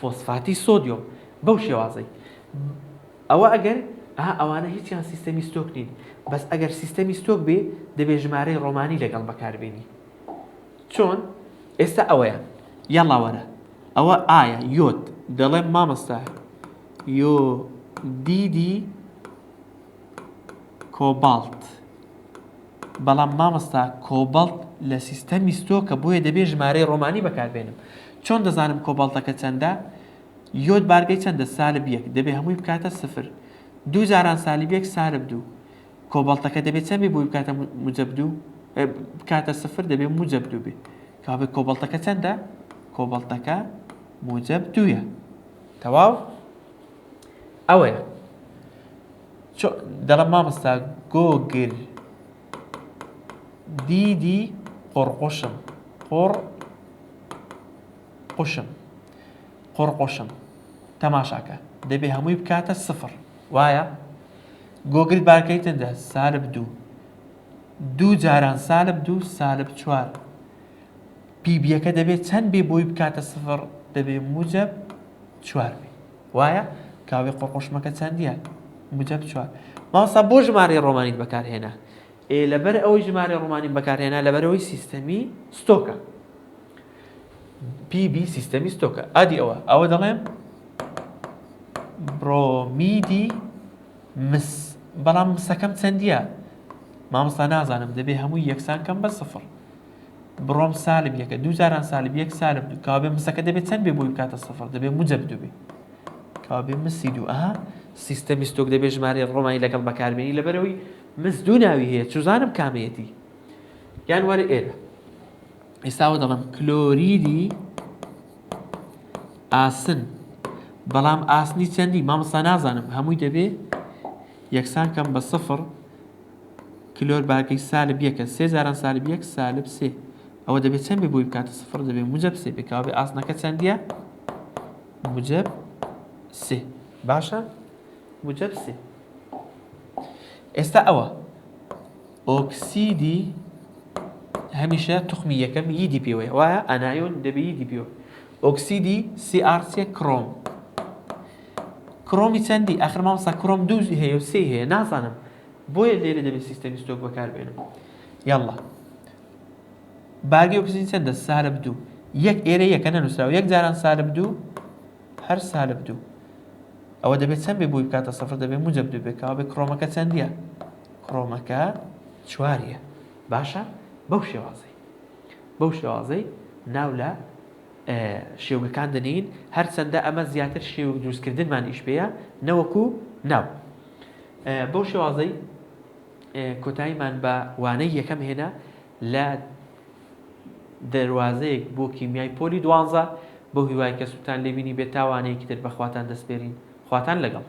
فۆسفاتی سۆدیۆم بەو شێوازەی ئەوە ئەگەر ئەوانە هیچیان سیستەمی ستۆک نین بەس ئەگەر سیستەمی ستۆک بێ دەبێ ژمارەی ڕۆمانی لەگەڵ بەکاربێنی چۆن؟ ئێستا ئەوەیان یاڵا وەرە ئەوە ئایا یۆد دەڵێم مامۆستا یۆدیدی کۆباڵت بەڵام مامۆستا کۆباڵت لە سیستەمی ستۆکە بۆیە دەبێ ژمارەی ڕۆمانی بەکاربێنم چۆن دەزانم کۆباڵتەکە چەندە؟ یۆد بارگەی چەندە؟ سالب یەک دەبێ هەمووی بکاتە سفر دوو جاران سالب یەک سالب دوو کۆبەڵتەکە دەبێت چەند بێ بۆی بکاتە موجب 2 بکاتە 0 دەبێت موجب 2 بێ کابێ کۆبەڵتەکە چەندە کۆبەڵتەکە موجب 2 تەواو ئەوەیە دەڵم مامۆستا گۆگر دیدی قڕقوشم قڕقوشم تەماشاکە دەبێ هەمووی بکاتە 0 وایە گۆگرت بارکەی چەندە سالب 2 دوو جاران سالب 2 سالب 4 پیبیەکە دەبێت چەند بێ بۆی بکاتە 0 دەبێت موجب 4 بێ وایە کاوێ قڕقوشمەکە چەندیە موجب 4 مامۆستا بۆ ژمارەی ڕۆمانیت بەکارهێنا لەبەر ئەوەی ژمارەی ڕۆمانین بەکارهێنا لەبەرەوەی سیستەمی ستۆکە پیبی سیستەمی ستۆکە ئادی ئەوە دەڵێم بڕۆمیدی مس بەڵام مسەکەم چەندیە مامۆستا نازانم دەبێ هەمووی یەکسان کەم بە 0 بڕۆم سالب یەکە دوو جاران سالب یەک سالب دوو کابێ مسەکە دەبێت چەند بێ بۆی بکاتە 0 دەبێت موجب 2 بێ کابێ مسی 2 ئەها سیستەمی ستۆک دەبێت ژمارەی ڕۆمانی لەگەڵ بەکاربێنی لەبەرەوەی مس 2 ناوی هەیە چوزانم کامەیەتی یان وەرە ئێرە ئێستاوە دەڵم کلۆریدی ئاسن بەڵام ئاسنی چەندی مامۆستا نازانم هەمووی دەبێ یەکسان کەم بە 0 کلۆر بارکەی سالب یەکە سێ جاران سالب یەک سالب سێ ئەوە دەبێت چەند بێ بۆی بکاتە 0 دەبێت موجب سێ بێ کابێ ئاسنەکە چەندیە موجب سێ باشە موجب سێ ئێستا ئەوە ئۆکسیدی هەمیشە توخمی یەکەم ییدی پێوەیە وایە ئەنایۆن دەبێت ییدی پێوە ئۆکسیدی CR3 کڕۆمی چەندی ئاخر مامۆستا کڕۆم 2 هەیە و 3 هەیە نازانم بۆیە لێرە دەبێت سیستەمی ستۆک بەکاربێنم یاڵڵا بارگەی ئۆکسیدی چەندە سالب 2 یەک ئێرە یەکە نەنووسراوە یەک جاران سالب 2 هەر سالب 2 ئەوە دەبێت چەند بێ بۆی بکاتە 0 دەبێت موجب 2 بێت کەوا بێ کڕۆمەکە چەندیە کڕۆمەکە 4ە باشە بەو شێوازەی ناو لە شێوگەکان دەنین هەرچەندە ئەمە زیاتر شێوگ دروستکردنمان ئیش پێیە نەوەکو ناو بەو شێوازەی کۆتاییمان بە وانەی یەکەم هێنا لە دەواازەیەک بۆ کیمیای پۆلی 12 بۆ هیوای کە سووتان لێبینی بێت تاوانەیەکی تر بەخواتان دەستپێرین خواتان لەگەڵ